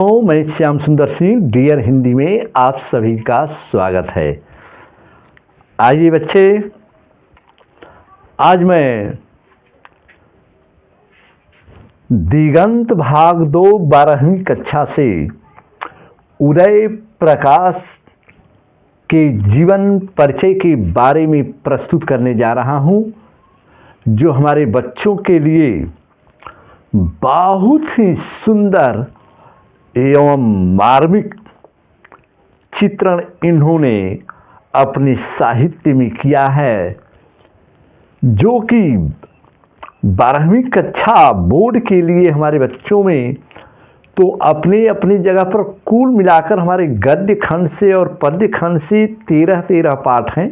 मैं श्याम सुंदर सिंह डियर हिंदी में आप सभी का स्वागत है। आइए बच्चे, आज मैं दिगंत भाग 2 12वीं कक्षा से उदय प्रकाश के जीवन परिचय के बारे में प्रस्तुत करने जा रहा हूं, जो हमारे बच्चों के लिए बहुत ही सुंदर एवं मार्मिक चित्रण इन्होंने अपने साहित्य में किया है, जो कि 12वीं कक्षा बोर्ड के लिए हमारे बच्चों में तो अपने अपनी जगह पर कुल मिलाकर हमारे गद्य खंड से और पद्य खंड से 13 पाठ हैं।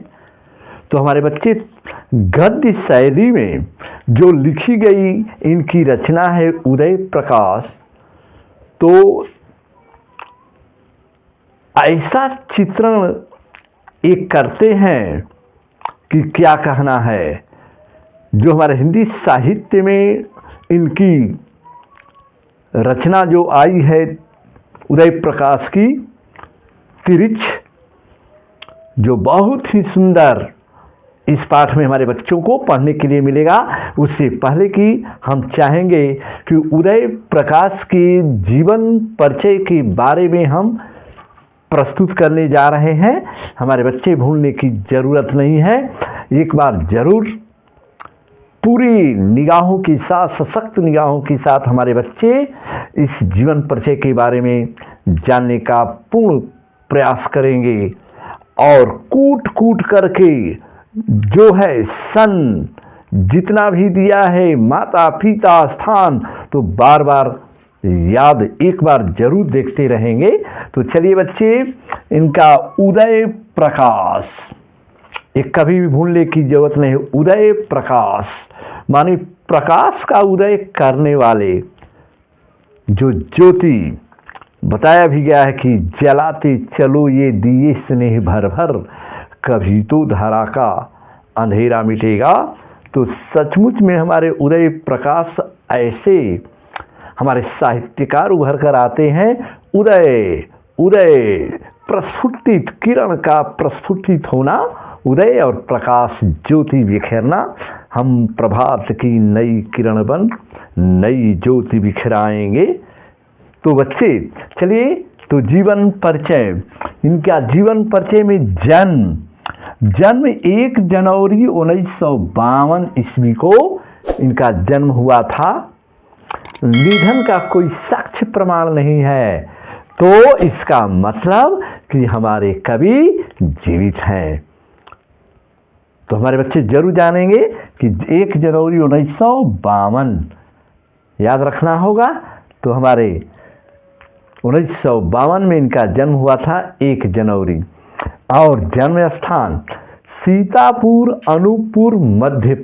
तो हमारे बच्चे गद्य शैली में जो लिखी गई इनकी रचना है उदय प्रकाश, तो ऐसा चित्रण एक करते हैं कि क्या कहना है। जो हमारे हिंदी साहित्य में इनकी रचना जो आई है उदय प्रकाश की तिरिच, जो बहुत ही सुंदर इस पाठ में हमारे बच्चों को पढ़ने के लिए मिलेगा। उससे पहले कि हम चाहेंगे कि उदय प्रकाश के जीवन परिचय के बारे में हम प्रस्तुत करने जा रहे हैं। हमारे बच्चे भूलने की ज़रूरत नहीं है, एक बार ज़रूर पूरी निगाहों के साथ, सशक्त निगाहों के साथ हमारे बच्चे इस जीवन परिचय के बारे में जानने का पूर्ण प्रयास करेंगे और कूट कूट करके जो है सन जितना भी दिया है, माता पिता स्थान, तो बार बार याद एक बार जरूर देखते रहेंगे। तो चलिए बच्चे, इनका उदय प्रकाश, एक कभी भी भूलने की जरूरत नहीं। उदय प्रकाश माने प्रकाश का उदय करने वाले, जो ज्योति बताया भी गया है कि जलाते चलो ये दिए स्नेह भर भर, कभी तो धरा का अंधेरा मिटेगा। तो सचमुच में हमारे उदय प्रकाश ऐसे हमारे साहित्यकार उभर कर आते हैं। उदय उदय प्रस्फुटित, किरण का प्रस्फुटित होना, उदय और प्रकाश ज्योति बिखेरना। हम प्रभात की नई किरण बन नई ज्योति बिखराएंगे। तो बच्चे चलिए, तो जीवन परिचय, इनका जीवन परिचय में जन्म 1 जनवरी 1952 ईस्वी को इनका जन्म हुआ था। निधन का कोई साक्ष्य प्रमाण नहीं है, तो इसका मतलब कि हमारे कवि जीवित हैं। तो हमारे बच्चे जरूर जानेंगे कि 1 जनवरी 1952 याद रखना होगा। तो हमारे 1952 में इनका जन्म हुआ था 1 जनवरी, और जन्म स्थान सीतापुर, अनूपपुर, मध्य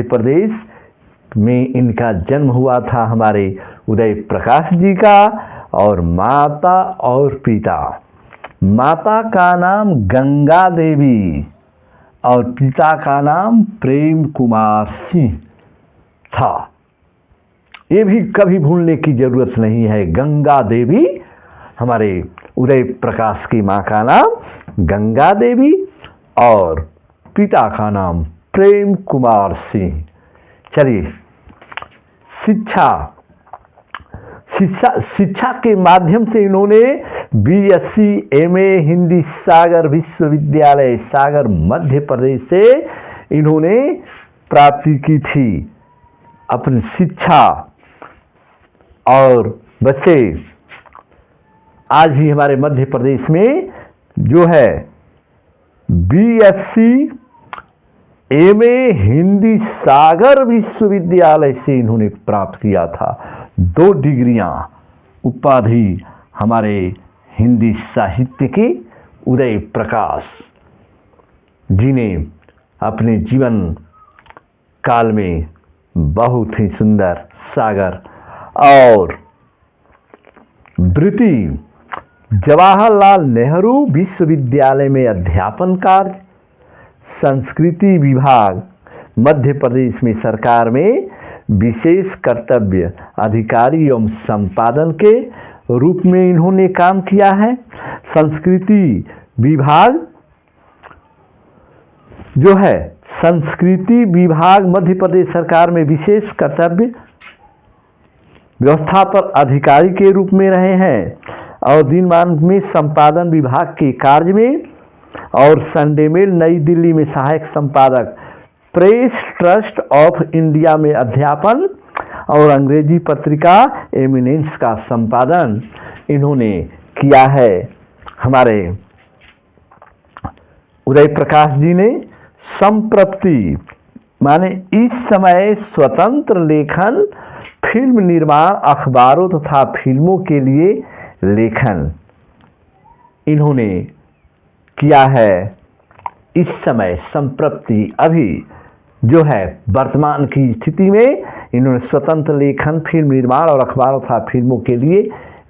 प्रदेश में इनका जन्म हुआ था हमारे उदय प्रकाश जी का। और माता और पिता, माता का नाम गंगा देवी और पिता का नाम प्रेम कुमार सिंह था। ये भी कभी भूलने की जरूरत नहीं है। गंगा देवी, हमारे उदय प्रकाश की माँ का नाम गंगा देवी और पिता का नाम प्रेम कुमार सिंह। चलिए, शिक्षा के माध्यम से इन्होंने BSc MA हिंदी सागर विश्वविद्यालय सागर मध्य प्रदेश से इन्होंने प्राप्ति की थी अपनी शिक्षा। और बच्चे आज भी हमारे मध्य प्रदेश में जो है BSc MA हिंदी सागर विश्वविद्यालय से इन्होंने प्राप्त किया था। 2 डिग्रियां, उपाधि हमारे हिंदी साहित्य के उदय प्रकाश, जिन्हें अपने जीवन काल में बहुत ही सुंदर सागर और वृत्ति जवाहरलाल नेहरू विश्वविद्यालय में अध्यापन कार्य, संस्कृति विभाग मध्य प्रदेश में सरकार में विशेष कर्तव्य अधिकारी एवं संपादन के रूप में इन्होंने काम किया है। संस्कृति विभाग जो है, संस्कृति विभाग मध्य प्रदेश सरकार में विशेष कर्तव्य व्यवस्था पर अधिकारी के रूप में रहे हैं और दिनमान में संपादन विभाग के कार्य में, और संडे मेल नई दिल्ली में सहायक संपादक, प्रेस ट्रस्ट ऑफ इंडिया में अध्यापन और अंग्रेजी पत्रिका एमिनेंस का संपादन इन्होंने किया है। हमारे उदय प्रकाश जी ने संप्रति माने इस समय स्वतंत्र लेखन, फिल्म निर्माण, अखबारों तथा फिल्मों के लिए लेखन इन्होंने किया है। इस समय संप्रति अभी जो है वर्तमान की स्थिति में इन्होंने स्वतंत्र लेखन, फिल्म निर्माण और अखबारों तथा फिल्मों के लिए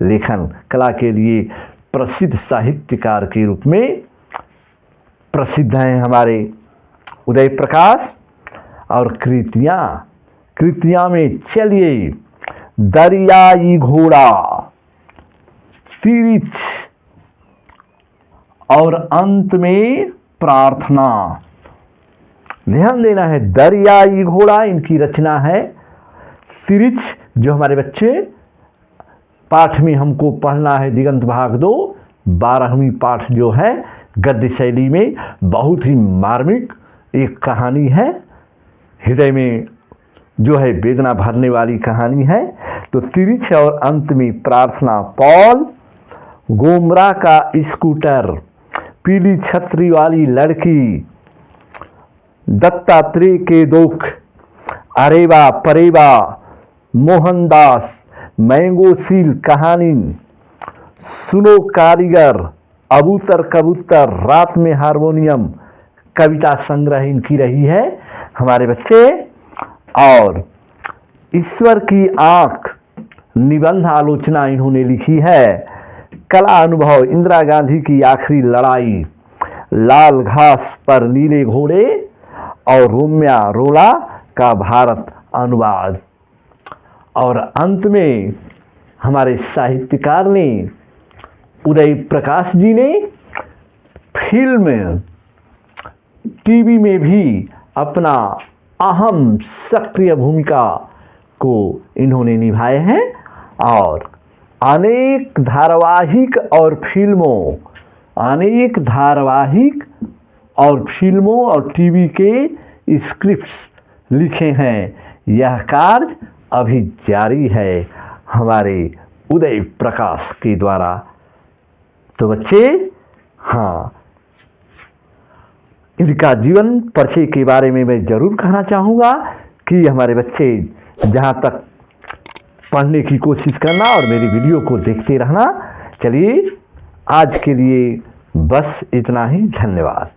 लेखन, कला के लिए प्रसिद्ध साहित्यकार के रूप में प्रसिद्ध हैं हमारे उदय प्रकाश। और कृतियाँ में चलिए, दरियाई घोड़ा, तिरिछ और अंत में प्रार्थना। ध्यान देना है, दरियाई घोड़ा इनकी रचना है। तिरिछ जो हमारे बच्चे पाठ में हमको पढ़ना है, दिगंत भाग 2 12वीं पाठ जो है गद्य शैली में, बहुत ही मार्मिक एक कहानी है, हृदय में जो है वेदना भरने वाली कहानी है। तो तिरिछ और अंत में प्रार्थना। पॉल गोमरा का स्कूटर, पीली छतरी वाली लड़की, दत्तात्रेय के दुख, अरेवा परेवा, मोहनदास, मैंगो सील कहानी, सुनो कारीगर, अबूतर कबूतर, रात में हारमोनियम, कविता संग्रह इनकी रही है हमारे बच्चे। और ईश्वर की आंख निबंध आलोचना इन्होंने लिखी है। कला अनुभव, इंदिरा गांधी की आखिरी लड़ाई, लाल घास पर नीले घोड़े और रोम्या रोला का भारत अनुवाद। और अंत में हमारे साहित्यकार ने, उदय प्रकाश जी ने फिल्म टीवी में भी अपना अहम सक्रिय भूमिका को इन्होंने निभाए हैं और अनेक धारावाहिक और फिल्मों और टीवी के स्क्रिप्ट्स लिखे हैं। यह कार्य अभी जारी है हमारे उदय प्रकाश के द्वारा। तो बच्चे, हाँ, इनका जीवन परिचय के बारे में मैं ज़रूर कहना चाहूँगा कि हमारे बच्चे जहाँ तक पढ़ने की कोशिश करना और मेरी वीडियो को देखते रहना। चलिए, आज के लिए बस इतना ही। धन्यवाद।